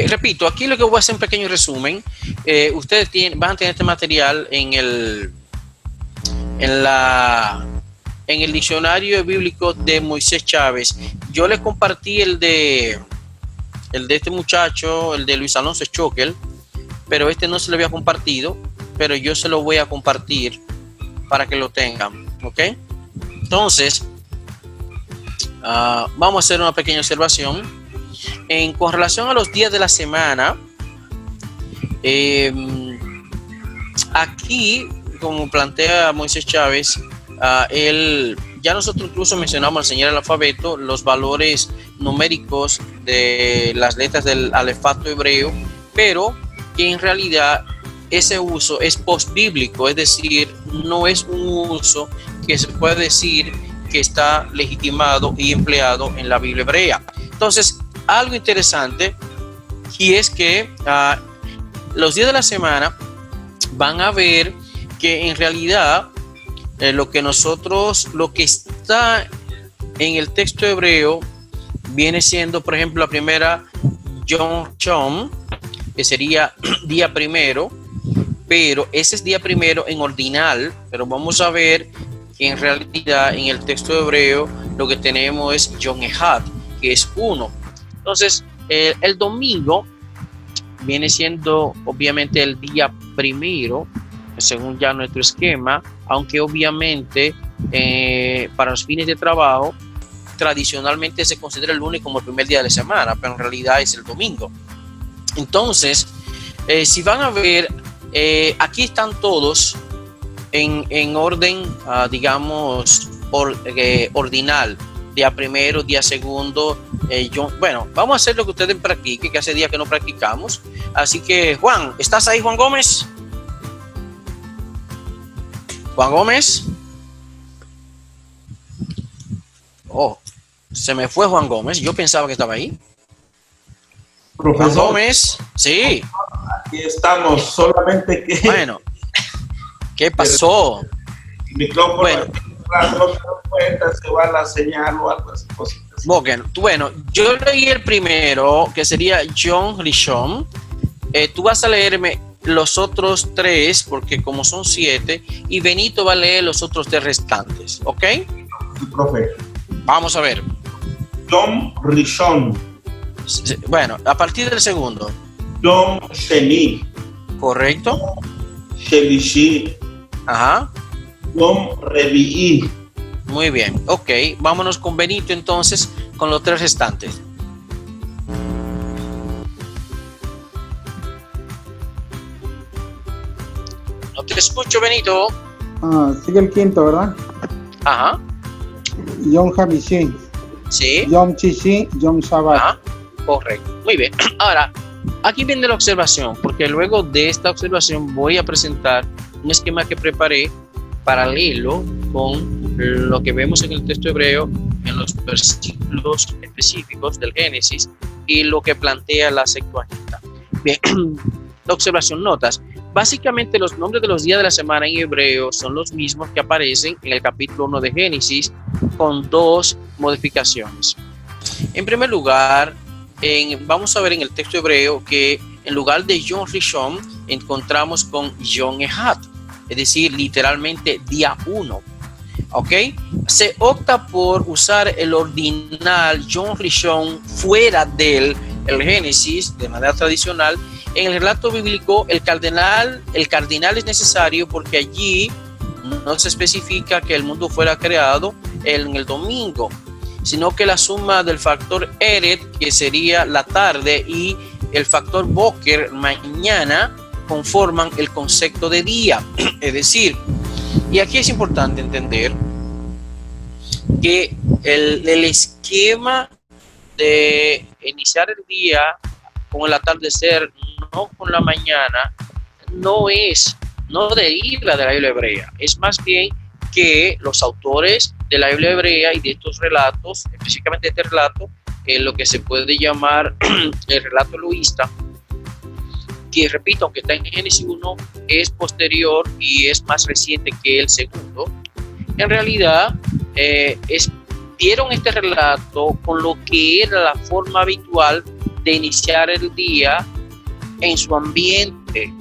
repito, aquí lo que voy a hacer un pequeño resumen. Ustedes van a tener este material en el diccionario bíblico de Moisés Chávez. Yo les compartí el de este muchacho, el de Luis Alonso Schokel, pero este no se lo había compartido, pero yo se lo voy a compartir para que lo tengan, ¿ok? Entonces, vamos a hacer una pequeña observación. Con relación a los días de la semana, aquí, como plantea Moisés Chávez, ya nosotros incluso mencionamos al enseñar el alfabeto, los valores numéricos de las letras del alefato hebreo, pero que en realidad ese uso es postbíblico, es decir, no es un uso que se puede decir que está legitimado y empleado en la Biblia hebrea. Entonces, algo interesante, y es que los días de la semana van a ver que en realidad lo que está en el texto hebreo viene siendo, por ejemplo, la primera Yom Chom, que sería día primero, pero ese es día primero en ordinal, pero vamos a ver que en realidad en el texto hebreo lo que tenemos es Yom Echad, que es uno. Entonces, el domingo viene siendo obviamente el día primero, según ya nuestro esquema, aunque obviamente para los fines de trabajo tradicionalmente se considera el lunes como el primer día de la semana, pero en realidad es el domingo. Entonces, si van a ver, aquí están todos en orden, digamos, ordinal. Día primero, día segundo. Bueno, vamos a hacer lo que ustedes practiquen, que hace días que no practicamos. Así que, Juan, ¿estás ahí, Juan Gómez? Juan Gómez. Oh, se me fue Juan Gómez. Yo pensaba que estaba ahí. Profesor, Juan Gómez, sí. Aquí estamos, solamente que... Bueno, ¿qué pasó? El micrófono, Bueno. no se da cuenta, se va la señal o algo así, cositas. Bueno, yo leí el primero, que sería John Rishon. Tú vas a leerme los otros tres, porque como son 7, y Benito va a leer los otros 3 restantes, ¿ok? Sí, profe. Vamos a ver. Yom Rishon. Bueno, a partir del segundo. Yom Sheni. ¿Correcto? Shelishi. Ajá. Yom Revi'i. Muy bien, ok. Vámonos con Benito entonces, con los 3 restantes. No te escucho, Benito. Sigue el quinto, ¿verdad? Ajá. Yom Hamishi, Sí. Yom Shishi, Yom Shabbat. Ajá. Correcto. Muy bien. Ahora, aquí viene la observación, porque luego de esta observación voy a presentar un esquema que preparé paralelo con lo que vemos en el texto hebreo, en los versículos específicos del Génesis y lo que plantea la Septuaginta. Bien, la observación, notas. Básicamente los nombres de los días de la semana en hebreo son los mismos que aparecen en el capítulo 1 de Génesis, con 2 modificaciones. En primer lugar, vamos a ver en el texto hebreo que en lugar de Yom Rishon encontramos con Yom Echad, es decir, literalmente día 1. ¿Ok? Se opta por usar el ordinal Yom Rishon fuera del Génesis de manera tradicional. En el relato bíblico el cardinal es necesario porque allí no se especifica que el mundo fuera creado en el domingo, sino que la suma del factor Eret, que sería la tarde, y el factor Boker, mañana, conforman el concepto de día. Es decir, y aquí es importante entender que el esquema de iniciar el día con el atardecer, no con la mañana, no deriva de la Biblia hebrea. Es más bien que los autores de la Biblia hebrea y de estos relatos, específicamente este relato, lo que se puede llamar el relato eloísta, que repito, aunque está en Génesis 1, es posterior y es más reciente que el segundo. En realidad, dieron este relato con lo que era la forma habitual de iniciar el día en su ambiente.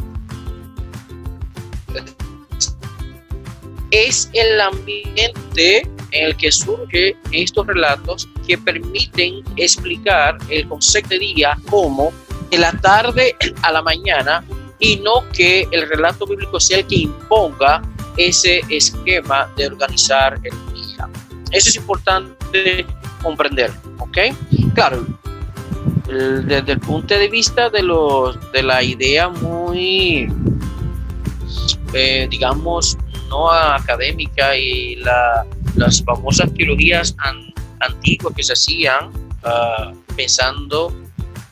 Es el ambiente en el que surgen estos relatos que permiten explicar el concepto de día como de la tarde a la mañana, y no que el relato bíblico sea el que imponga ese esquema de organizar el día. Eso es importante comprender, ¿ok? Claro, desde el punto de vista de la idea muy, digamos, no académica y las famosas teologías antiguas que se hacían pensando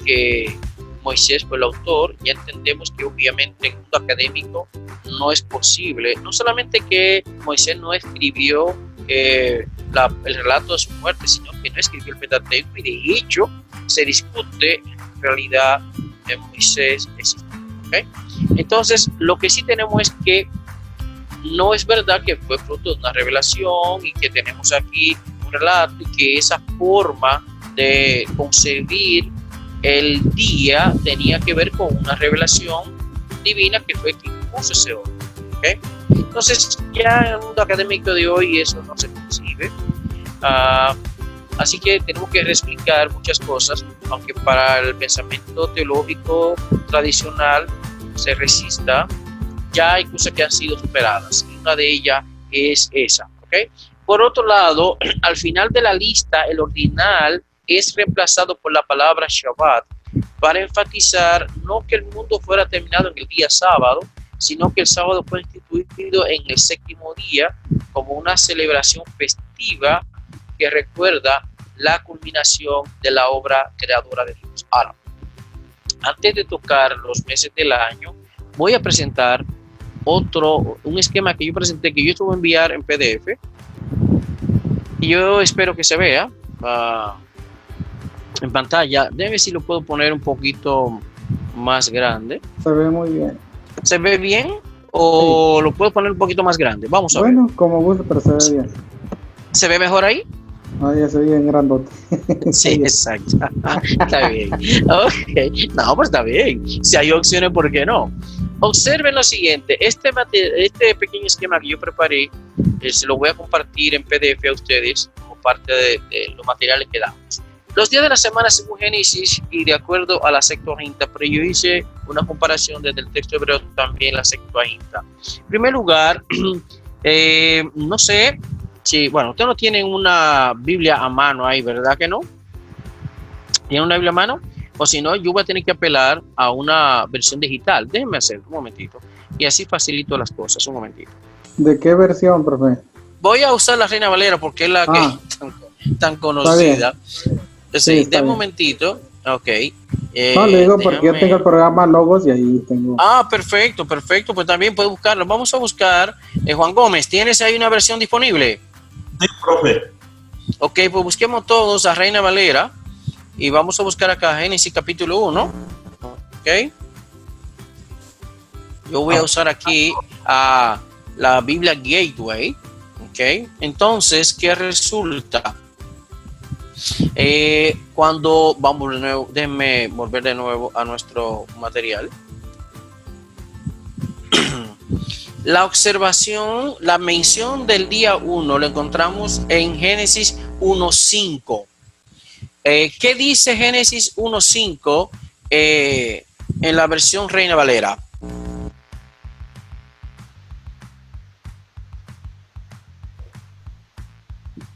que Moisés fue el autor, ya entendemos que obviamente en el mundo académico no es posible, no solamente que Moisés no escribió el relato de su muerte, sino que no escribió el Pentateuco, y de hecho se discute en realidad de Moisés existió, ¿okay? Entonces lo que sí tenemos es que no es verdad que fue fruto de una revelación y que tenemos aquí un relato y que esa forma de concebir el día tenía que ver con una revelación divina que fue quien puso ese orden, ¿okay? Entonces ya en el mundo académico de hoy eso no se concibe, así que tenemos que reexplicar muchas cosas, aunque para el pensamiento teológico tradicional se resista. Ya hay cosas que han sido superadas, y una de ellas es esa, ¿okay? Por otro lado, al final de la lista, el ordinal es reemplazado por la palabra Shabbat para enfatizar no que el mundo fuera terminado en el día sábado, sino que el sábado fue instituido en el séptimo día como una celebración festiva que recuerda la culminación de la obra creadora de Dios. Ahora, antes de tocar los meses del año, voy a presentar un esquema que yo presenté, que yo te voy a enviar en PDF, y yo espero que se vea en pantalla. Déjame ver si lo puedo poner un poquito más grande. Se ve muy bien. ¿Se ve bien o sí, lo puedo poner un poquito más grande? Vamos a ver. Bueno, como gusto, pero se ve bien. ¿Se ve mejor ahí? Ah, ya se ve bien grandote. Sí, exacto. Está bien. Ok. No, pues está bien. Si hay opciones, ¿por qué no? Observen lo siguiente. Este pequeño esquema que yo preparé, se lo voy a compartir en PDF a ustedes como parte de los materiales que damos. Los días de la semana según Génesis y de acuerdo a la Septuaginta, pero yo hice una comparación desde el texto hebreo también la Septuaginta. En primer lugar, no sé si, bueno, ustedes no tienen una Biblia a mano ahí, ¿verdad que no? ¿Tienen una Biblia a mano? O si no, yo voy a tener que apelar a una versión digital. Déjenme hacer un momentito. Y así facilito las cosas. Un momentito. ¿De qué versión, profe? Voy a usar la Reina Valera porque es la que es tan conocida. Sí, de un momentito. Ok. No, le digo porque yo tengo el programa Logos y ahí tengo. Ah, perfecto. Pues también puede buscarlo. Vamos a buscar. Juan Gómez, ¿tienes ahí una versión disponible? Sí, profe. Ok, pues busquemos todos a Reina Valera. Y vamos a buscar acá Génesis capítulo 1. Ok. Yo voy a usar aquí a la Biblia Gateway. Ok. Entonces, ¿qué resulta? Cuando vamos de nuevo, déjenme volver de nuevo a nuestro material. La observación, la mención del día 1 la encontramos en Génesis 1:5. ¿Qué dice Génesis 1:5 en la versión Reina Valera?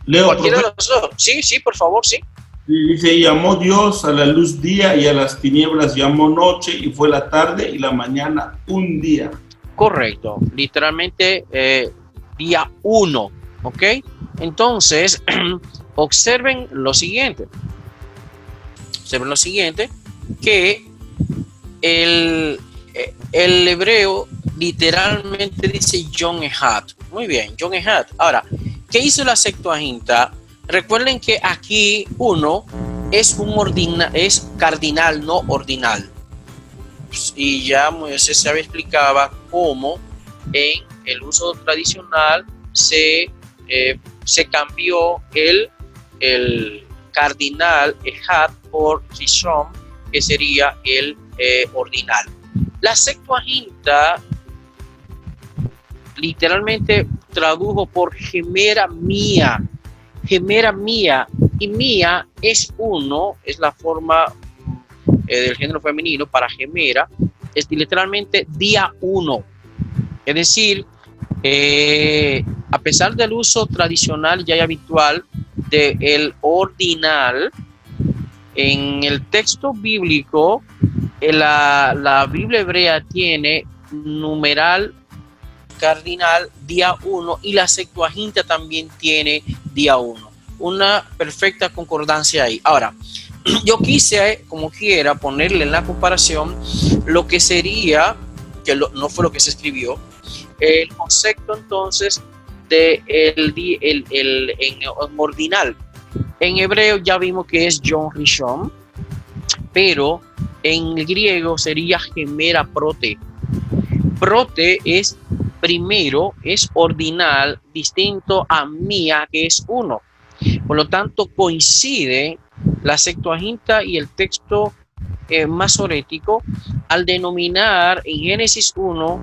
Leo, ¿Cualquiera de los dos? Sí, por favor, sí. Dice, llamó Dios a la luz día y a las tinieblas llamó noche, y fue la tarde y la mañana un día. Correcto, literalmente día 1, ¿ok? Entonces, observen lo siguiente, que el hebreo literalmente dice Yom Echad. Muy bien, Yom Echad. Ahora, ¿qué hizo la Septuaginta? Recuerden que aquí 1 es cardinal, no ordinal. Y ya Moisés se explicaba cómo en el uso tradicional se cambió el cardinal Echad por Rishon, que sería el ordinal. La Septuaginta literalmente tradujo por gemera mía, y mía es uno, es la forma del género femenino para gemera, es literalmente día uno. Es decir, a pesar del uso tradicional y habitual del ordinal, en el texto bíblico, la Biblia hebrea tiene numeral cardinal día 1 y la Septuaginta también tiene día 1. Una perfecta concordancia ahí. Ahora, yo quise, como quiera, ponerle en la comparación lo que sería, que no fue lo que se escribió, el concepto entonces de en ordinal. En hebreo ya vimos que es Yom Rishon, pero en el griego sería gemera prote. Prote es primero, es ordinal, distinto a mía, que es uno. Por lo tanto, coincide la Septuaginta y el texto masorético al denominar en Génesis 1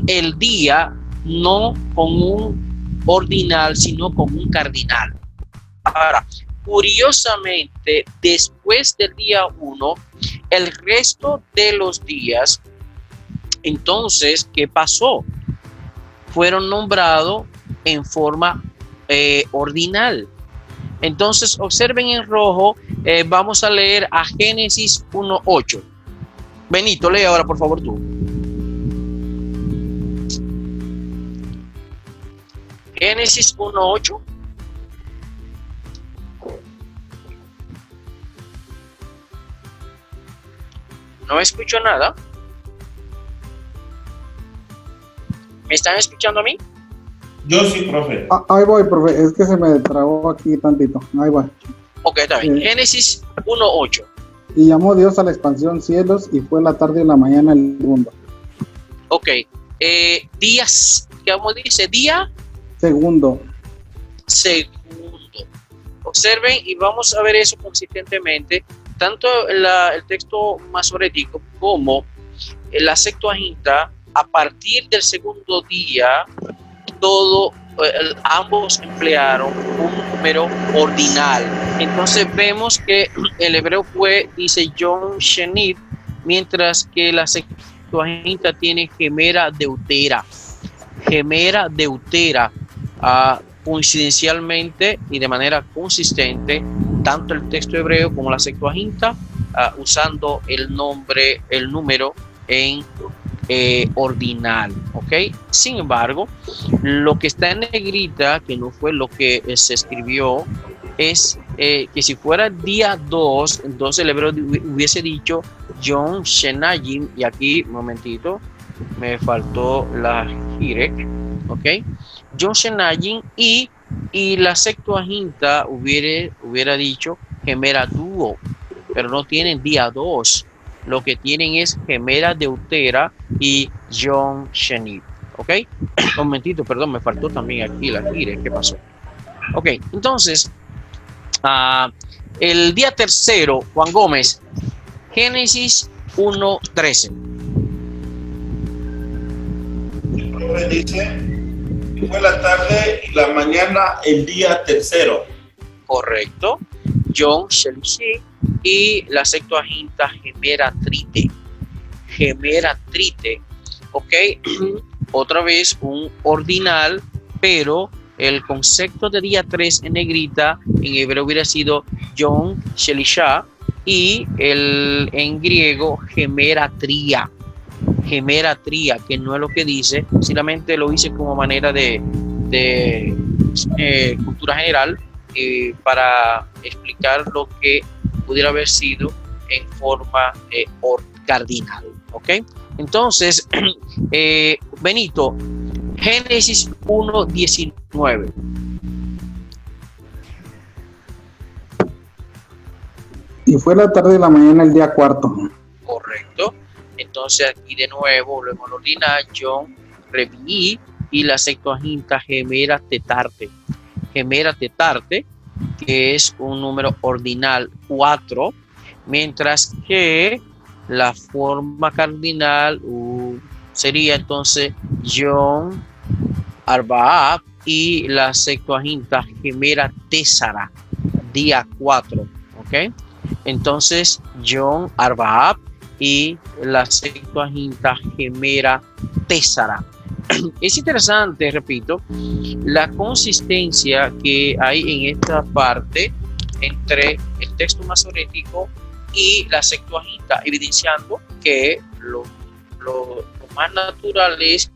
el día no con un ordinal, sino con un cardinal. Ahora, curiosamente, después del día 1, el resto de los días, entonces, ¿qué pasó? Fueron nombrados en forma ordinal. Entonces, observen en rojo, vamos a leer a Génesis 1:8. Benito, lee ahora, por favor, tú. Génesis 1:8. No escucho nada. ¿Me están escuchando a mí? Yo sí, profe. Ahí voy, profe. Es que se me trabó aquí tantito. Ahí va. Ok, está bien. Génesis 1:8. Y llamó Dios a la expansión cielos y fue la tarde y la mañana el mundo. Ok. Días, ¿cómo dice? Día segundo. Observen y vamos a ver eso consistentemente. Tanto el texto masorético como la Septuaginta, a partir del segundo día, ambos emplearon un número ordinal. Entonces vemos que el hebreo dice Yom Shenit, mientras que la Septuaginta tiene gemera deutera. Coincidencialmente y de manera consistente, tanto el texto hebreo como la Septuaginta usando el número en ordinal, ¿ok? Sin embargo, lo que está en negrita, que no fue lo que se escribió, es que si fuera día 2, entonces el hebreo hubiese dicho Yom Shenayim, y aquí, un momentito, me faltó la Hirek, ¿ok? Yom Shenayim, y la Septuaginta hubiera dicho gemera duo, pero no tienen día 2. Lo que tienen es gemera deutera y Yom Shenit. ¿Ok? Un momentito, perdón, me faltó también aquí la gire. ¿Qué pasó? Ok, entonces, el día tercero, Juan Gómez, Génesis 1:13. El profe dice, fue la tarde y la mañana el día tercero. Correcto. Yom Shelishi. Y la Septuaginta gemera trite, ¿ok? Otra vez un ordinal, pero el concepto de día 3 en negrita en hebreo hubiera sido Yom Shelisha, y en griego gemera tria, que no es lo que dice, simplemente lo hice como manera de cultura general para explicar lo que pudiera haber sido en forma cardinal, ¿ok? Entonces, Benito, Génesis 1:19. Y fue la tarde y la mañana el día cuarto. Correcto. Entonces aquí de nuevo volvemos al ordinal, John Revi, y la Septuaginta gemera tetarte, que es un número ordinal 4, mientras que la forma cardinal sería entonces John Arbaab y la Septuaginta Gemera Tésara, día 4, ¿ok? Entonces John Arbaab y la Septuaginta Gemera Tésara. Es interesante, repito, la consistencia que hay en esta parte entre el texto masorético y la Septuaginta, evidenciando que lo más natural es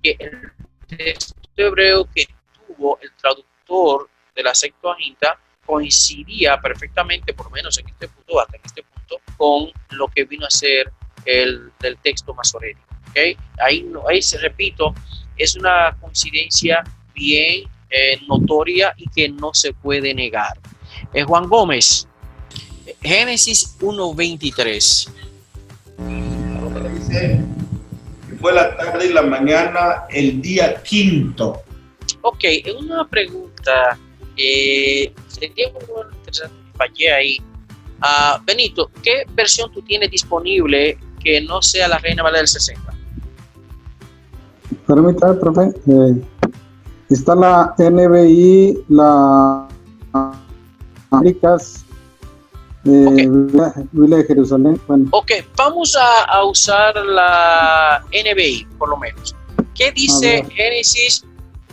que el texto hebreo que tuvo el traductor de la Septuaginta coincidía perfectamente, por lo menos en este punto, hasta en este punto, con lo que vino a ser el del texto masorético. ¿Okay? Ahí repito, es una coincidencia bien notoria y que no se puede negar. Juan Gómez, Génesis 1:23. Dice que fue la tarde y la mañana el día 5. Ok, una pregunta. Sería muy interesante, fallé ahí. Benito, ¿qué versión tú tienes disponible que no sea la Reina Valera del 60? Permítame, profe. Está la NBI, la Américas, Biblia de Jerusalén. Bueno. Ok, vamos a usar la NBI, por lo menos. ¿Qué dice Génesis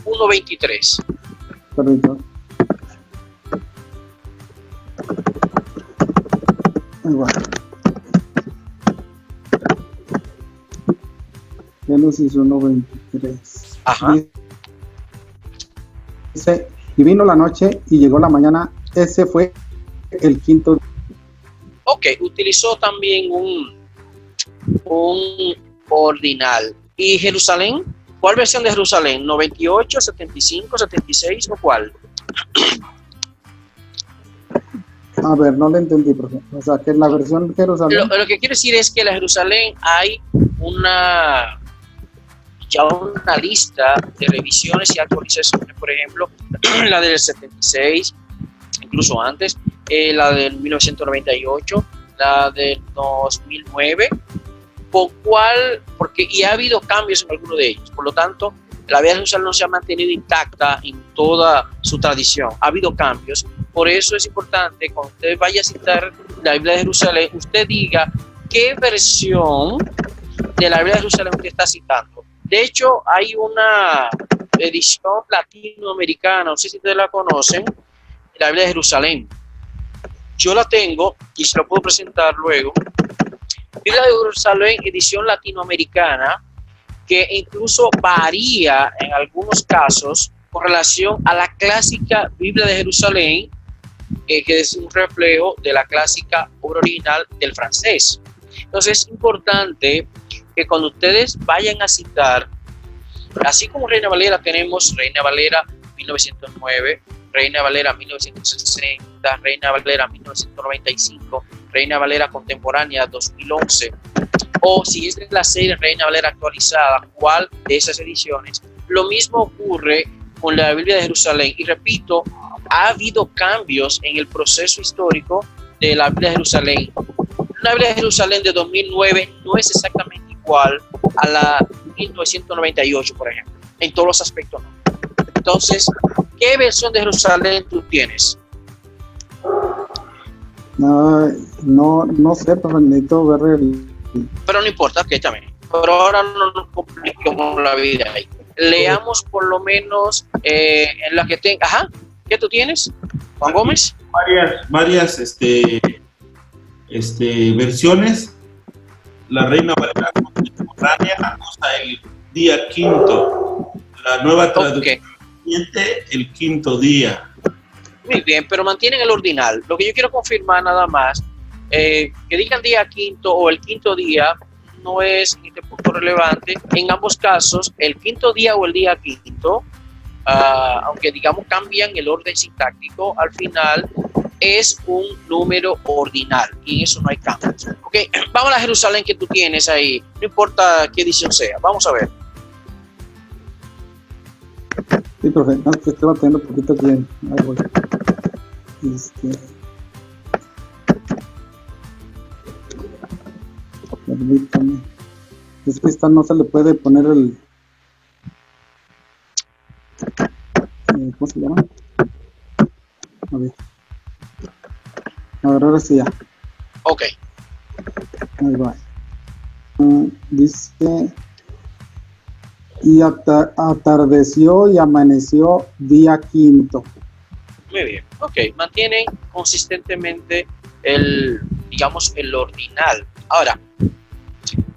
1:23? Permítame. Génesis 1:23. Ajá. Dice, y vino la noche y llegó la mañana, ese fue el 5. Ok, utilizó también un ordinal. ¿Y Jerusalén? ¿Cuál versión de Jerusalén? ¿98, 75, 76 o cuál? A ver, no le entendí, profe. O sea, que en la versión de Jerusalén... Lo que quiero decir es que en la Jerusalén hay una lista de revisiones y actualizaciones, por ejemplo, la del 76, incluso antes, la del 1998, la del 2009, y ha habido cambios en algunos de ellos. Por lo tanto, la Biblia de Jerusalén no se ha mantenido intacta en toda su tradición. Ha habido cambios. Por eso es importante, cuando usted vaya a citar la Biblia de Jerusalén, usted diga qué versión de la Biblia de Jerusalén usted está citando. De hecho, hay una edición latinoamericana, no sé si ustedes la conocen, de la Biblia de Jerusalén. Yo la tengo y se la puedo presentar luego. Biblia de Jerusalén, edición latinoamericana, que incluso varía en algunos casos con relación a la clásica Biblia de Jerusalén, que es un reflejo de la clásica obra original del francés. Entonces es importante que cuando ustedes vayan a citar, así como Reina Valera, tenemos Reina Valera 1909, Reina Valera 1960, Reina Valera 1995, Reina Valera contemporánea 2011, o si es de la serie Reina Valera actualizada, ¿cuál de esas ediciones? Lo mismo ocurre con la Biblia de Jerusalén. Y repito, ha habido cambios en el proceso histórico de la Biblia de Jerusalén. La Biblia de Jerusalén de 2009 no es exactamente igual a la 1998, por ejemplo, en todos los aspectos. Entonces, ¿qué versión de Jerusalén tú tienes? No sé, pero necesito ver Pero no importa, que también. Pero ahora no nos compliquemos la vida ahí. Leamos por lo menos en la que tenga. Ajá, ¿qué tú tienes, Juan Gómez? Varias versiones. La Reina Valera contemporánea usa el día 5. La nueva traducción el 5º día. Muy bien, pero mantienen el ordinal. Lo que yo quiero confirmar nada más, que digan día 5 o el 5º día, no es ni de punto relevante. En ambos casos, el 5º día o el día 5, aunque digamos cambian el orden sintáctico, al final es un número ordinal y en eso no hay cambios. Ok, vamos a la Jerusalén que tú tienes ahí, no importa qué edición sea, vamos a ver. Sí, profe, no, que estaba teniendo un poquito bien. Permítame. Es que esta no se le puede poner el... ¿cómo se llama? A ver. Ahora sí ya. Ok. Ahí va. Dice... Y atardeció y amaneció día quinto. Muy bien. Ok. Mantienen consistentemente el ordinal. Ahora,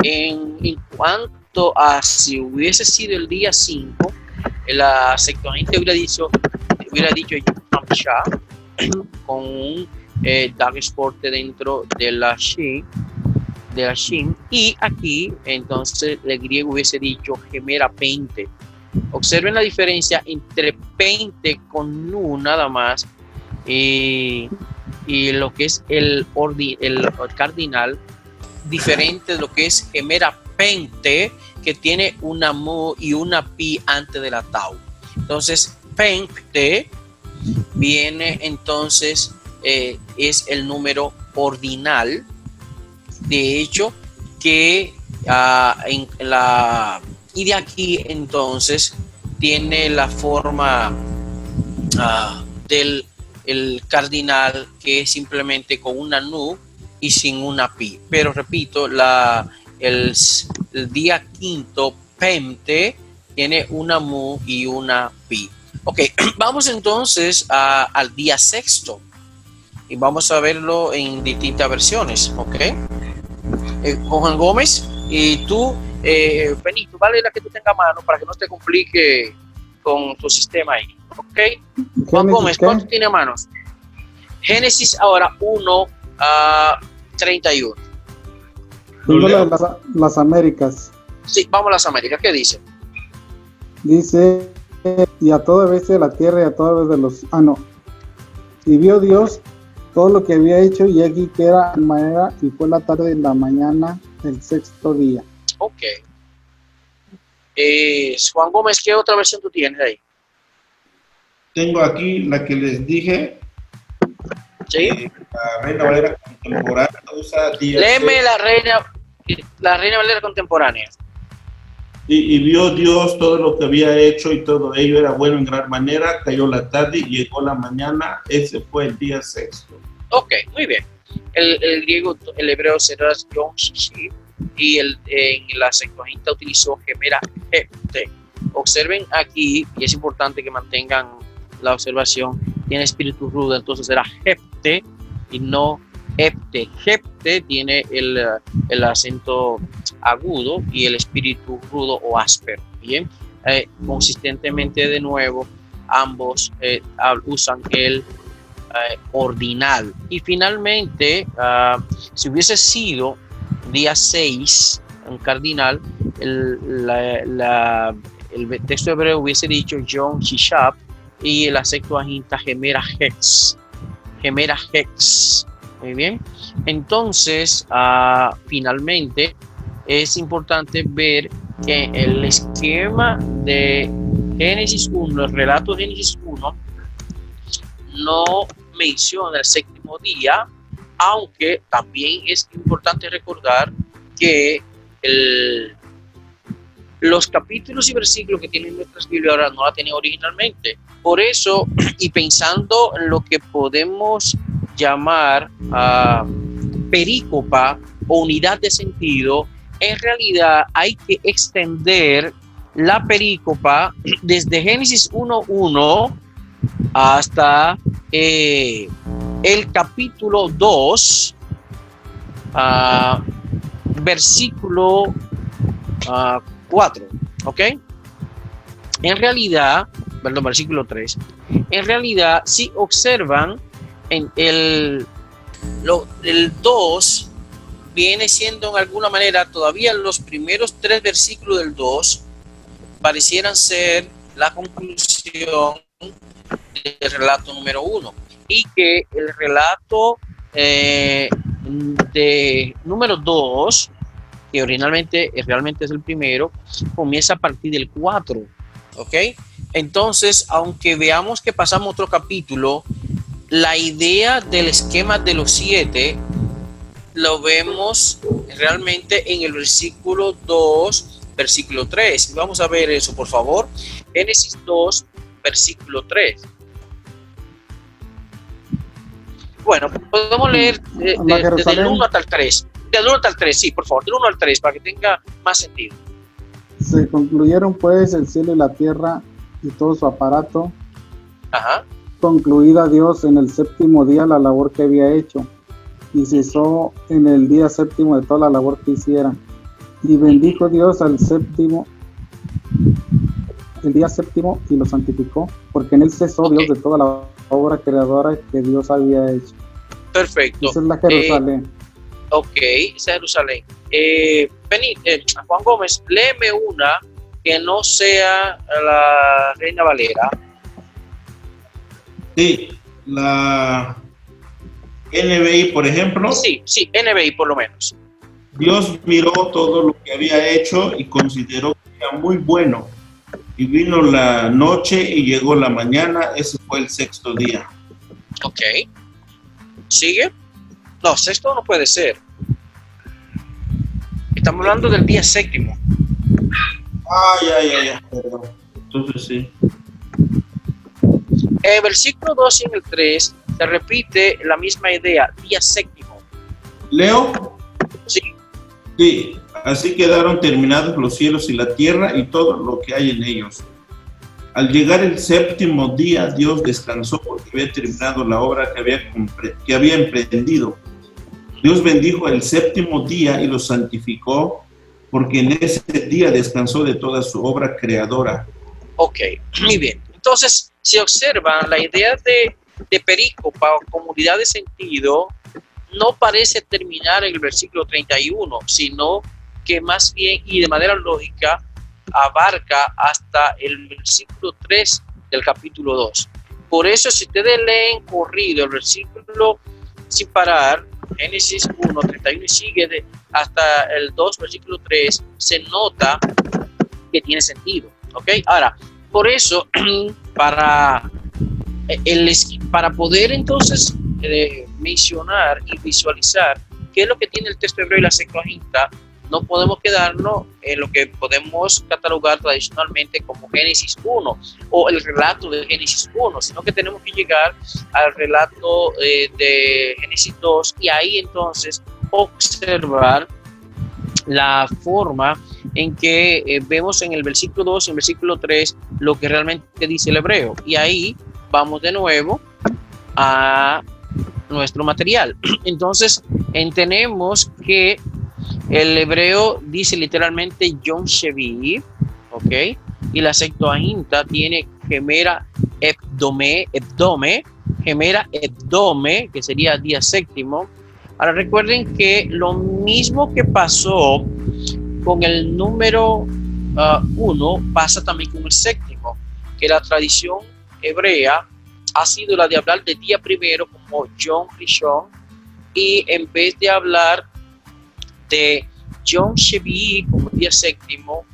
en cuanto a si hubiese sido el día 5, la Septuaginta hubiera dicho Yom con un transporte dentro de la Shin, y aquí entonces el griego hubiese dicho gemera pente. Observen la diferencia entre pente con nu nada más y lo que es el cardinal, diferente de lo que es gemera pente, que tiene una mu y una pi antes de la tau. Entonces pente viene entonces es el número ordinal. De hecho, que y de aquí entonces tiene la forma del el cardinal, que es simplemente con una nu y sin una pi. Pero repito, el día quinto, pente, tiene una mu y una pi. Ok, vamos entonces al día sexto y vamos a verlo en distintas versiones. Ok. Juan Gómez, y tú, Benito, vale la que tú tengas mano para que no te complique con tu sistema ahí. Ok. Juan Gómez, ¿cuánto tiene manos? Génesis ahora 1 a 31. Tengo las Américas. Sí, vamos a las Américas. ¿Qué dice? Dice, y a toda bestia de la tierra y a toda bestia de los... Y vio Dios todo lo que había hecho, y aquí que era manera, y fue la tarde y la mañana del sexto día. Ok. Juan Gómez, ¿qué otra versión tú tienes ahí? Tengo aquí la que les dije. Sí. La Reina Valera contemporánea usa día. Léeme la Reina Valera contemporánea. Y vio Dios todo lo que había hecho, y todo ello era bueno en gran manera. Cayó la tarde y llegó la mañana. Ese fue el día sexto. Ok, muy bien. El griego, el hebreo será Yom Shishi, y en la Septuaginta utilizó gemera hepte. Observen aquí, y es importante que mantengan la observación, tiene espíritu rudo, entonces será hepte y no hepte. Hepte tiene el acento agudo y el espíritu rudo o áspero. Bien, consistentemente de nuevo ambos usan el ordinal. Y finalmente, si hubiese sido día 6 un cardinal, el texto hebreo hubiese dicho Yom Shishab, y la Septuaginta gemera hex. Muy bien. Entonces, finalmente, es importante ver que el esquema de Génesis 1, el relato de Génesis 1, no menciona el séptimo día, aunque también es importante recordar que los capítulos y versículos que tienen nuestras Biblias ahora no la tenían originalmente. Por eso, y pensando en lo que podemos llamar perícopa o unidad de sentido, en realidad hay que extender la perícopa desde Génesis 1:1 hasta el capítulo 2, versículo 4, ¿ok? En realidad, perdón, versículo 3, en realidad, si observan, en el 2 viene siendo en alguna manera, todavía los primeros 3 versículos del 2 parecieran ser la conclusión del relato número 1, y que el relato de número 2, que realmente es el primero, comienza a partir del 4, ¿ok? Entonces, aunque veamos que pasamos otro capítulo, la idea del esquema de los 7 lo vemos realmente en el versículo 2, versículo 3. Vamos a ver eso, por favor. Génesis 2, versículo 3. Bueno, podemos leer desde el 1 hasta el 3. Del 1 hasta el 3, sí, por favor, del 1 al 3, para que tenga más sentido. Se concluyeron pues el cielo y la tierra y todo su aparato. Ajá. Concluida Dios en el séptimo día la labor que había hecho, y cesó en el día séptimo de toda la labor que hiciera. Y bendijo Dios al séptimo, el día séptimo, y lo santificó, porque en él cesó Dios de toda la obra creadora que Dios había hecho. Perfecto. Esa es la Jerusalén. Ok, esa es Jerusalén. Juan Gómez, léeme una que no sea la Reina Valera. Sí, la NBI, por ejemplo. Sí, NBI por lo menos. Dios miró todo lo que había hecho y consideró que era muy bueno. Y vino la noche y llegó la mañana. Ese fue el sexto día. Ok. ¿Sigue? No, sexto no puede ser. Estamos hablando del día séptimo. Ya. Perdón. Entonces sí. En el versículo 2 y en el 3 se repite la misma idea, día séptimo. ¿Leo? Sí. Sí. Así quedaron terminados los cielos y la tierra y todo lo que hay en ellos. Al llegar el séptimo día, Dios descansó porque había terminado la obra que había emprendido. Dios bendijo el séptimo día y lo santificó, porque en ese día descansó de toda su obra creadora. Ok, muy bien. Entonces, si observan, la idea de perícopa o comunidad de sentido no parece terminar en el versículo 31, sino que más bien y de manera lógica abarca hasta el versículo 3 del capítulo 2. Por eso, si ustedes leen corrido el versículo sin parar, Génesis 1, 31 y sigue hasta el 2, versículo 3, se nota que tiene sentido. ¿Ok? Ahora, por eso, para poder entonces mencionar y visualizar qué es lo que tiene el texto hebreo y la Septuaginta, no podemos quedarnos en lo que podemos catalogar tradicionalmente como Génesis 1 o el relato de Génesis 1, sino que tenemos que llegar al relato de Génesis 2 y ahí entonces observar la forma en que vemos en el versículo 2 y en el versículo 3 lo que realmente dice el hebreo. Y ahí vamos de nuevo a nuestro material. Entonces entendemos que el hebreo dice literalmente Yom Shevi, ¿ok? Y la Septuaginta tiene Gemera Hebdome, Gemera Hebdome, que sería día séptimo. Ahora recuerden que lo mismo que pasó con el número 1 pasa también con el séptimo, que la tradición hebrea ha sido la de hablar de día primero como Yom Rishon, y en vez de hablar de Yom Shevi como día séptimo,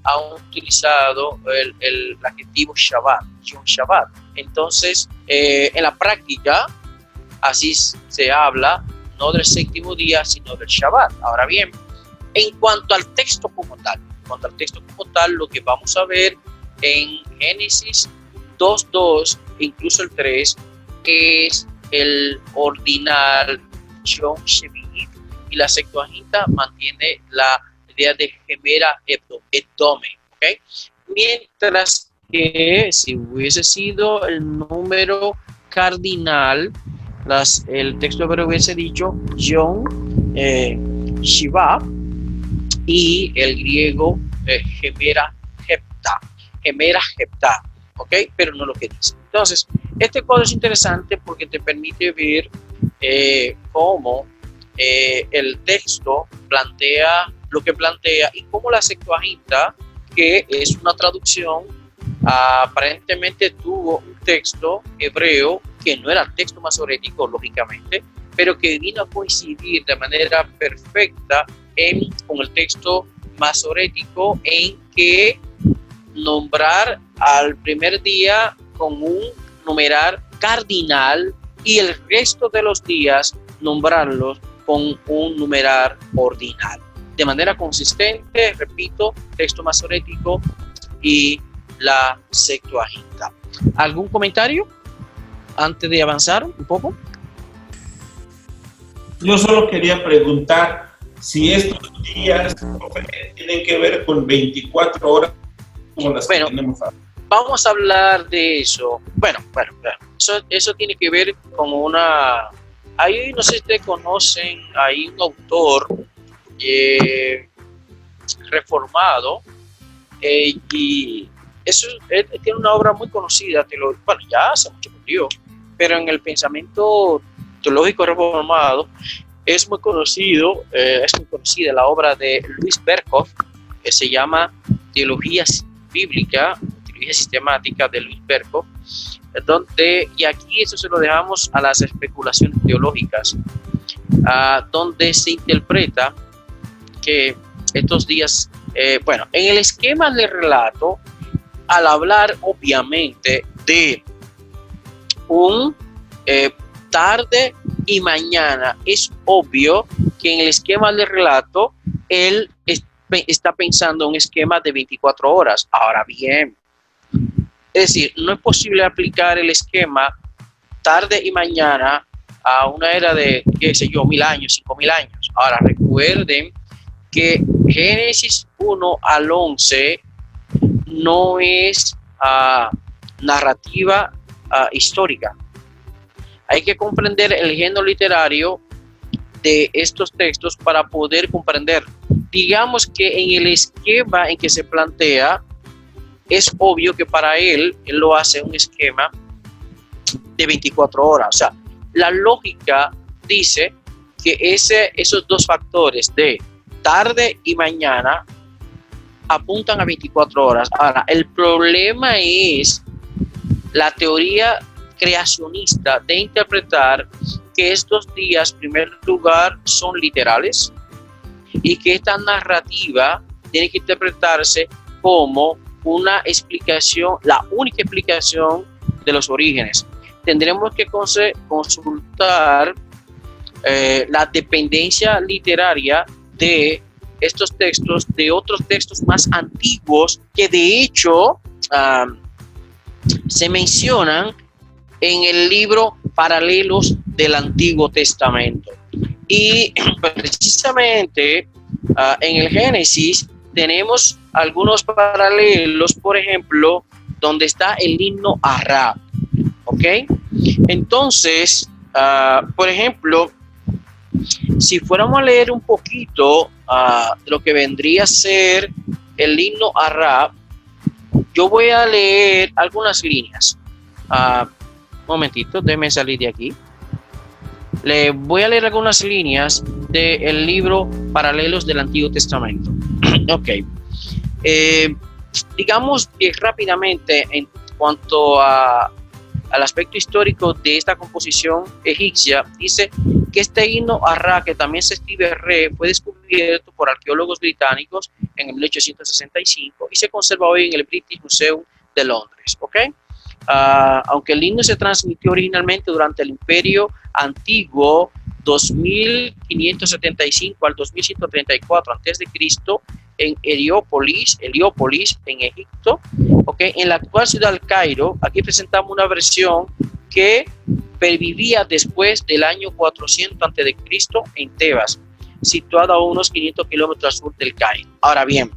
han utilizado el adjetivo Shabbat, Yom Shabbat. Entonces, en la práctica, así se habla no del séptimo día, sino del Shabbat. Ahora bien, en cuanto al texto como tal, lo que vamos a ver en Génesis 2.2, incluso el 3, es el ordinal Yom Shevi, y la Septuaginta mantiene la idea de Gemera Hebdome, ¿okay? Mientras que si hubiese sido el número cardinal, el texto hebreo hubiese dicho Yom Shiva, y el griego Gemera Hepta, ¿ok? Pero no lo que dice. Entonces, este cuadro es interesante porque te permite ver cómo el texto plantea lo que plantea y cómo la Septuaginta, que es una traducción, aparentemente tuvo un texto hebreo que no era el texto masorético, lógicamente, pero que vino a coincidir de manera perfecta con el texto masorético, en que nombrar al primer día con un numeral cardinal y el resto de los días nombrarlos con un numeral ordinal. De manera consistente, repito, texto masorético y la Septuaginta. ¿Algún comentario antes de avanzar un poco? Yo solo quería preguntar si estos días tienen que ver con 24 horas como las que tenemos ahora. Vamos a hablar de eso. Bueno. Eso tiene que ver con una... Ahí no sé si ustedes conocen, hay un autor reformado y él tiene una obra muy conocida, ya hace mucho tiempo, pero en el pensamiento teológico reformado es muy conocida la obra de Luis Berkhof, que se llama Teología Bíblica, Teología Sistemática de Luis Berkhof, y aquí eso se lo dejamos a las especulaciones teológicas, donde se interpreta que estos días, en el esquema del relato, al hablar obviamente de un tarde y mañana, es obvio que en el esquema del relato él está pensando en un esquema de 24 horas. Ahora bien, es decir, no es posible aplicar el esquema tarde y mañana a una era de, 1000 años, 5000 años. Ahora recuerden que Génesis 1 al 11 no es narrativa histórica. Hay que comprender el género literario de estos textos para poder comprender. Digamos que en el esquema en que se plantea, es obvio que para él lo hace un esquema de 24 horas. O sea, la lógica dice que esos dos factores de tarde y mañana apuntan a 24 horas. Ahora, el problema es la teoría creacionista de interpretar que estos días, en primer lugar, son literales y que esta narrativa tiene que interpretarse como una explicación, la única explicación de los orígenes. Tendremos que consultar la dependencia literaria de estos textos, de otros textos más antiguos que de hecho se mencionan en el libro Paralelos del Antiguo Testamento. Y precisamente en el Génesis tenemos algunos paralelos, por ejemplo, donde está el himno a Ra, ¿ok? Entonces, por ejemplo, si fuéramos a leer un poquito de lo que vendría a ser el himno a Ra, yo voy a leer algunas líneas. Un momentito, déjenme salir de aquí. Le voy a leer algunas líneas del libro Paralelos del Antiguo Testamento. Ok. Digamos rápidamente en cuanto al aspecto histórico de esta composición egipcia, dice que este himno a Ra, que también se escribe Re, fue descubierto por arqueólogos británicos en 1865 y se conserva hoy en el British Museum de Londres. ¿Ok? Aunque el himno se transmitió originalmente durante el Imperio Antiguo 2575 al 2134 a.C. en Heliópolis, en Egipto, ¿okay? En la actual ciudad del Cairo. Aquí presentamos una versión que pervivía después del año 400 a.C. en Tebas, situada a unos 500 kilómetros al sur del Cairo. Ahora bien,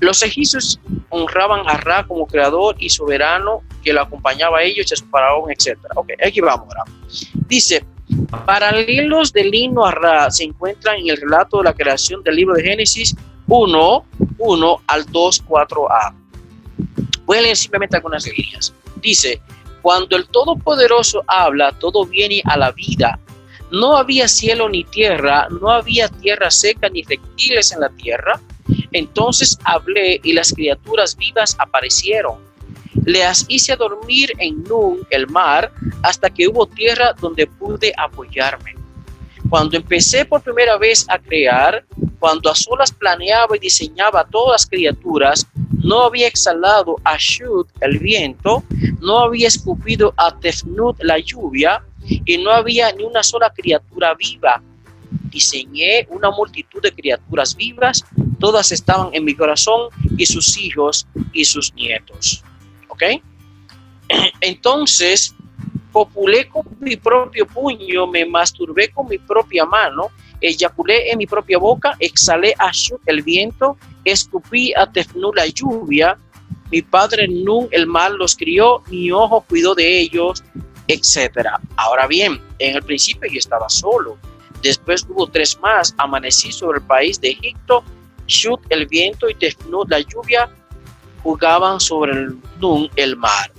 los egipcios honraban a Ra como creador y soberano que lo acompañaba a ellos y a su faraón, etc. Ok, aquí vamos ahora. Dice, paralelos del himno a Ra se encuentran en el relato de la creación del libro de Génesis 1 al 2, 4a. Voy a leer simplemente algunas líneas. Dice, cuando el Todopoderoso habla, todo viene a la vida. No había cielo ni tierra, no había tierra seca ni reptiles en la tierra. Entonces hablé y las criaturas vivas aparecieron. Les hice dormir en Nun, el mar, hasta que hubo tierra donde pude apoyarme. Cuando empecé por primera vez a crear, cuando a solas planeaba y diseñaba todas las criaturas, no había exhalado a Shud, el viento, no había escupido a Tefnut, la lluvia, y no había ni una sola criatura viva. diseñé una multitud de criaturas vivas, todas estaban en mi corazón, y sus hijos y sus nietos. ¿Ok? Entonces, copulé con mi propio puño, me masturbé con mi propia mano, eyaculé en mi propia boca, exhalé a Shut el viento, escupí a Tefnú la lluvia, mi padre Nun el mal los crió, mi ojo cuidó de ellos, etcétera. Ahora bien, en el principio yo estaba solo, después hubo 3 más, amanecí sobre el país de Egipto, Shut el viento y Tefnú la lluvia jugaban sobre el Nun el mar.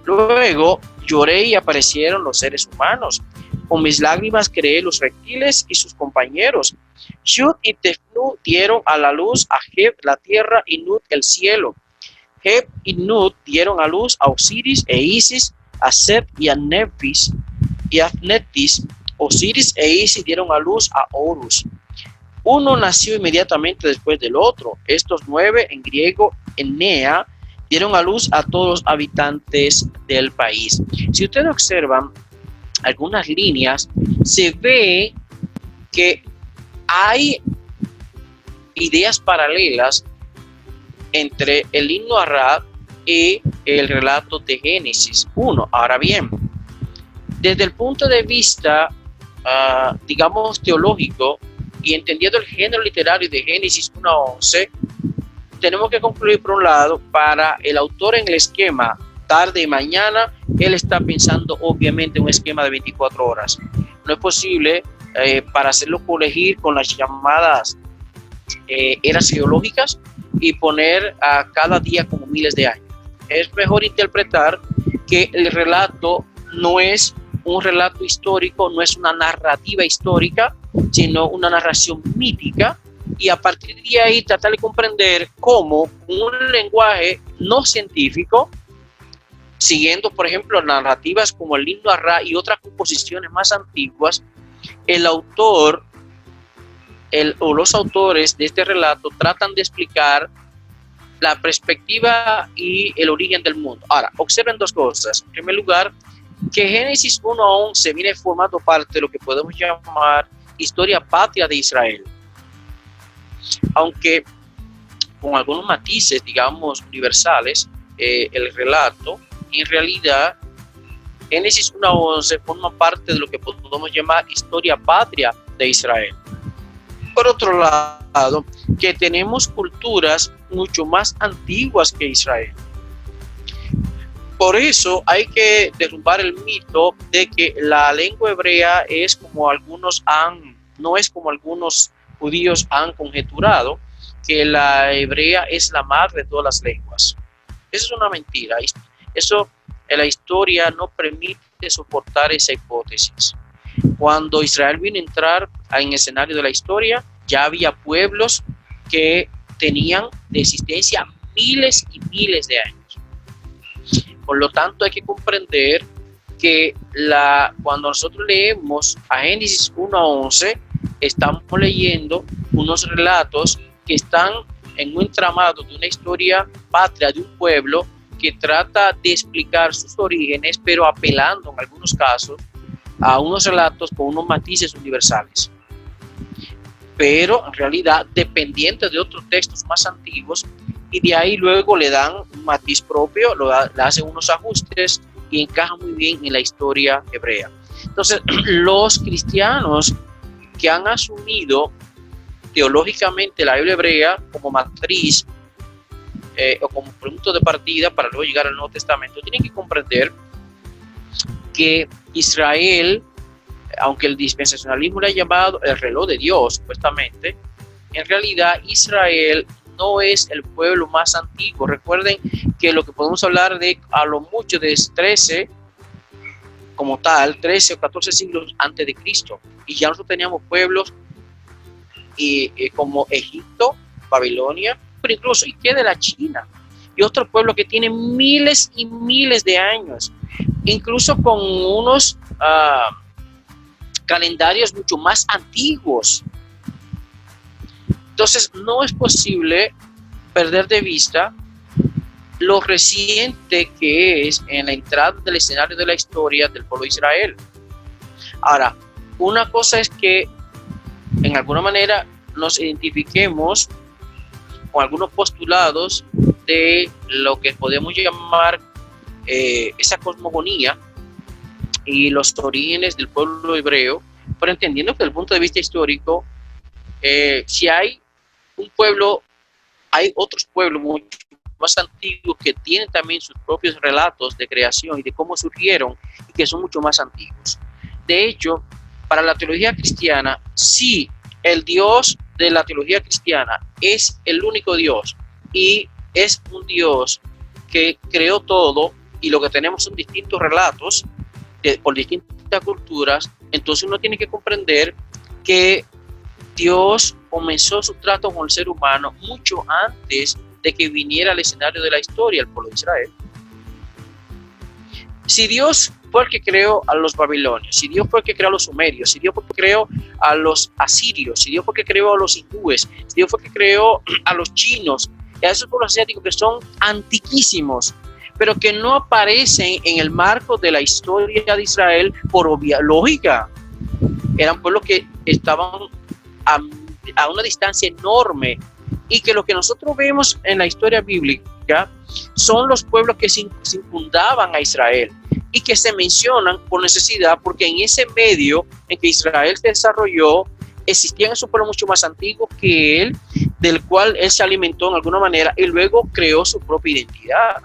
Luego lloré y aparecieron los seres humanos. Con mis lágrimas creé los reptiles y sus compañeros. Shut y Tefnú dieron a la luz a Heb la tierra y Nut el cielo. Heb y Nut dieron a luz a Osiris e Isis, a Set y a Nephis y a Netis. Osiris e Isis dieron a luz a Horus. Uno nació inmediatamente después del otro. Estos 9, en griego, Enea, dieron a luz a todos los habitantes del país. Si ustedes observan algunas líneas, se ve que hay ideas paralelas entre el himno a Ra y el relato de Génesis 1. Ahora bien, desde el punto de vista, digamos, teológico, y entendiendo el género literario de Génesis 1 a 11, tenemos que concluir, por un lado, para el autor en el esquema tarde y mañana, él está pensando obviamente en un esquema de 24 horas. No es posible para hacerlo colegir con las llamadas eras geológicas y poner a cada día como miles de años. Es mejor interpretar que el relato no es un relato histórico, no es una narrativa histórica, sino una narración mítica, y a partir de ahí tratar de comprender cómo un lenguaje no científico, siguiendo por ejemplo narrativas como el himno a Ra y otras composiciones más antiguas, el autor o los autores de este relato tratan de explicar la perspectiva y el origen del mundo. Ahora, observen 2 cosas. En primer lugar, que Génesis 1 a 11 viene formando parte de lo que podemos llamar historia patria de Israel. Aunque con algunos matices, digamos, universales, el relato, en realidad, Génesis 1 a 11 forma parte de lo que podemos llamar historia patria de Israel. Por otro lado, que tenemos culturas mucho más antiguas que Israel. Por eso hay que derrumbar el mito de que la lengua hebrea es como no es como algunos judíos han conjeturado, que la hebrea es la madre de todas las lenguas. Eso es una mentira. Eso en la historia no permite soportar esa hipótesis. Cuando Israel vino a entrar en el escenario de la historia, ya había pueblos que tenían de existencia miles y miles de años. Por lo tanto, hay que comprender que cuando nosotros leemos a Génesis 1 a 11, estamos leyendo unos relatos que están en un entramado de una historia patria de un pueblo que trata de explicar sus orígenes, pero apelando en algunos casos a unos relatos con unos matices universales. Pero en realidad dependiente de otros textos más antiguos, y de ahí luego le dan un matiz propio, le hacen unos ajustes y encaja muy bien en la historia hebrea. Entonces, los cristianos que han asumido teológicamente la Biblia hebrea como matriz o como punto de partida para luego llegar al Nuevo Testamento, tienen que comprender que Israel, aunque el dispensacionalismo le ha llamado el reloj de Dios, supuestamente, en realidad Israel no es el pueblo más antiguo. Recuerden que lo que podemos hablar de a lo mucho de 13 como tal, 13 o 14 siglos antes de Cristo, y ya nosotros teníamos pueblos como Egipto, Babilonia, pero incluso y que de la China y otros pueblos que tienen miles y miles de años, incluso con unos calendarios mucho más antiguos. Entonces, no es posible perder de vista lo reciente que es en la entrada del escenario de la historia del pueblo de Israel. Ahora, una cosa es que en alguna manera nos identifiquemos con algunos postulados de lo que podemos llamar esa cosmogonía y los orígenes del pueblo hebreo, pero entendiendo que desde el punto de vista histórico, si hay un pueblo, hay otros pueblos mucho más antiguos que tienen también sus propios relatos de creación y de cómo surgieron y que son mucho más antiguos. De hecho, para la teología cristiana, sí, el Dios de la teología cristiana es el único Dios y es un Dios que creó todo, y lo que tenemos son distintos relatos por distintas culturas. Entonces uno tiene que comprender que Dios comenzó su trato con el ser humano mucho antes de que viniera al escenario de la historia el pueblo de Israel. Si Dios fue el que creó a los babilonios, si Dios fue el que creó a los sumerios, si Dios fue el que creó a los asirios, si Dios fue el que creó a los hindúes, si Dios fue el que creó a los chinos, a esos pueblos asiáticos que son antiquísimos, pero que no aparecen en el marco de la historia de Israel por obvia lógica. Eran pueblos que estaban a una distancia enorme, y que lo que nosotros vemos en la historia bíblica son los pueblos que circundaban a Israel y que se mencionan por necesidad, porque en ese medio en que Israel se desarrolló existían esos pueblos mucho más antiguos que él, del cual él se alimentó en alguna manera y luego creó su propia identidad.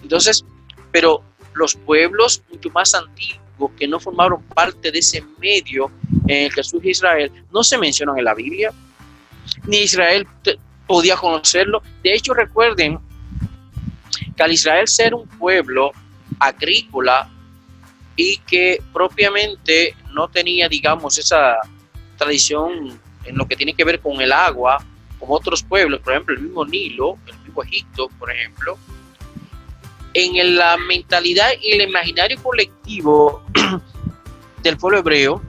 Entonces, pero los pueblos mucho más antiguos que no formaron parte de ese medio en el que surge Israel no se mencionan en la Biblia, ni Israel podía conocerlo. De hecho, recuerden que al Israel ser un pueblo agrícola y que propiamente no tenía, digamos, esa tradición en lo que tiene que ver con el agua, como otros pueblos, por ejemplo, el mismo Nilo, el mismo Egipto, por ejemplo, en la mentalidad y el imaginario colectivo del pueblo hebreo,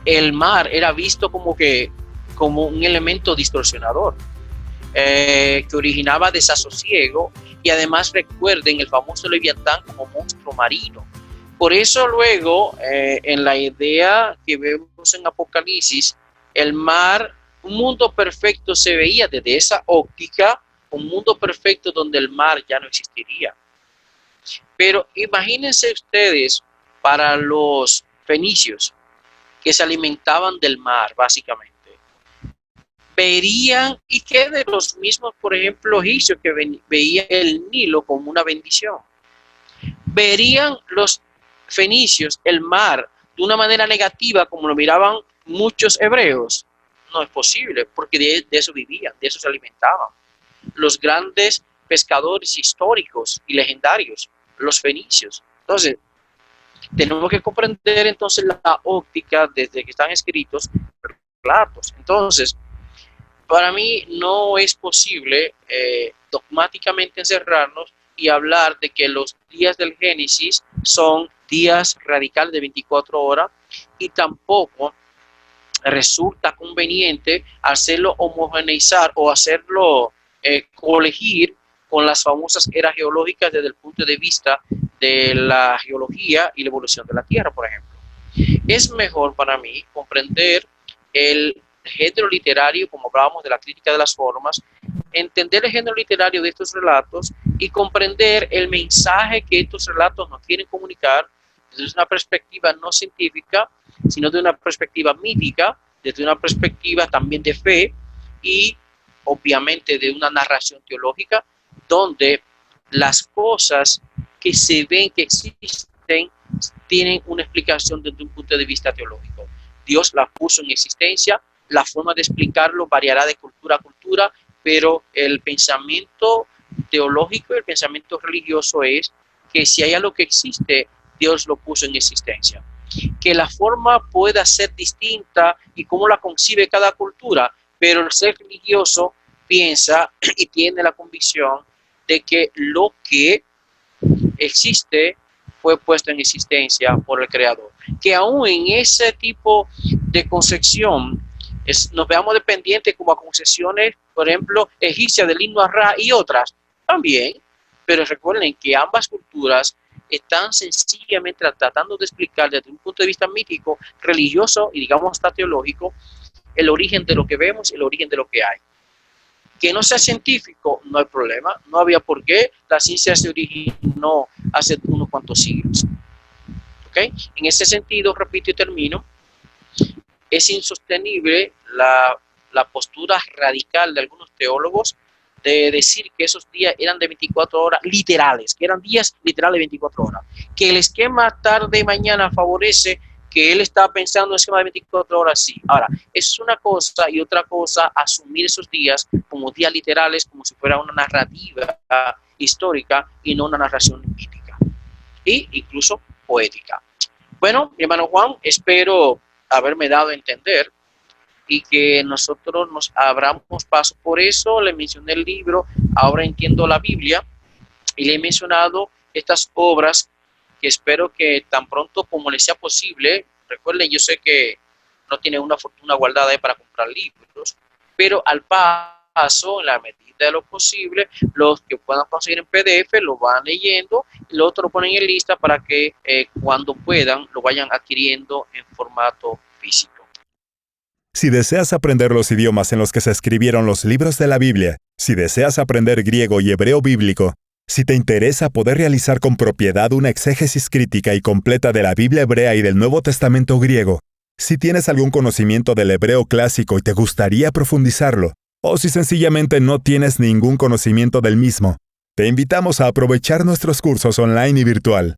el mar era visto como un elemento distorsionador, que originaba desasosiego, y además recuerden el famoso Leviatán como monstruo marino. Por eso luego, en la idea que vemos en Apocalipsis, el mar, un mundo perfecto se veía desde esa óptica, un mundo perfecto donde el mar ya no existiría. Pero imagínense ustedes, para los fenicios, que se alimentaban del mar, básicamente, verían, y que de los mismos, por ejemplo, egipcios, que veían el Nilo como una bendición, verían los fenicios el mar de una manera negativa como lo miraban muchos hebreos. No es posible, porque de eso vivían, de eso se alimentaban. Los grandes pescadores históricos y legendarios, los fenicios. Entonces, tenemos que comprender entonces la óptica desde que están escritos relatos. Entonces, para mí no es posible dogmáticamente encerrarnos y hablar de que los días del Génesis son días radicales de 24 horas, y tampoco resulta conveniente hacerlo homogeneizar o hacerlo colegir con las famosas eras geológicas desde el punto de vista de la geología y la evolución de la Tierra, por ejemplo. Es mejor para mí comprender el género literario, como hablábamos de la crítica de las formas, entender el género literario de estos relatos y comprender el mensaje que estos relatos nos quieren comunicar desde una perspectiva no científica, sino de una perspectiva mítica, desde una perspectiva también de fe y obviamente de una narración teológica, donde las cosas que se ven, que existen, tienen una explicación desde un punto de vista teológico. Dios las puso en existencia, la forma de explicarlo variará de cultura a cultura, pero el pensamiento teológico y el pensamiento religioso es que si hay algo que existe, Dios lo puso en existencia. Que la forma pueda ser distinta y cómo la concibe cada cultura, pero el ser religioso piensa y tiene la convicción de que lo que existe fue puesto en existencia por el Creador. Que aún en ese tipo de concepción nos veamos dependientes como a concepciones, por ejemplo, egipcias del himno a Ra y otras también, pero recuerden que ambas culturas están sencillamente tratando de explicar desde un punto de vista mítico, religioso y digamos hasta teológico, el origen de lo que vemos, el origen de lo que hay. Que no sea científico, no hay problema, no había por qué, la ciencia se originó hace unos cuantos siglos. ¿Okay? En ese sentido, repito y termino, es insostenible la postura radical de algunos teólogos de decir que esos días eran de 24 horas literales, que eran días literales de 24 horas, que el esquema tarde-mañana favorece que él estaba pensando en un esquema de 24 horas, sí. Ahora, eso es una cosa, y otra cosa, asumir esos días como días literales, como si fuera una narrativa histórica y no una narración mítica, e incluso poética. Bueno, mi hermano Juan, espero haberme dado a entender y que nosotros nos abramos paso. Por eso le mencioné el libro Ahora Entiendo la Biblia, y le he mencionado estas obras que espero que tan pronto como les sea posible, recuerden, yo sé que no tienen una fortuna guardada para comprar libros, pero al paso, en la medida de lo posible, los que puedan conseguir en PDF lo van leyendo, y lo otro lo ponen en lista para que cuando puedan lo vayan adquiriendo en formato físico. Si deseas aprender los idiomas en los que se escribieron los libros de la Biblia, si deseas aprender griego y hebreo bíblico, si te interesa poder realizar con propiedad una exégesis crítica y completa de la Biblia hebrea y del Nuevo Testamento griego, si tienes algún conocimiento del hebreo clásico y te gustaría profundizarlo, o si sencillamente no tienes ningún conocimiento del mismo, te invitamos a aprovechar nuestros cursos online y virtual.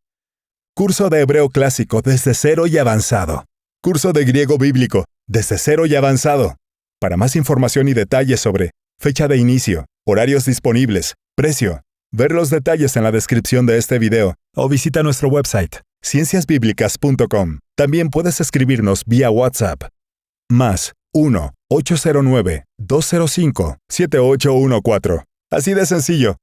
Curso de hebreo clásico desde cero y avanzado. Curso de griego bíblico desde cero y avanzado. Para más información y detalles sobre fecha de inicio, horarios disponibles, precio, ver los detalles en la descripción de este video o visita nuestro website, cienciasbiblicas.com. También puedes escribirnos vía WhatsApp. Más 1-809-205-7814. Así de sencillo.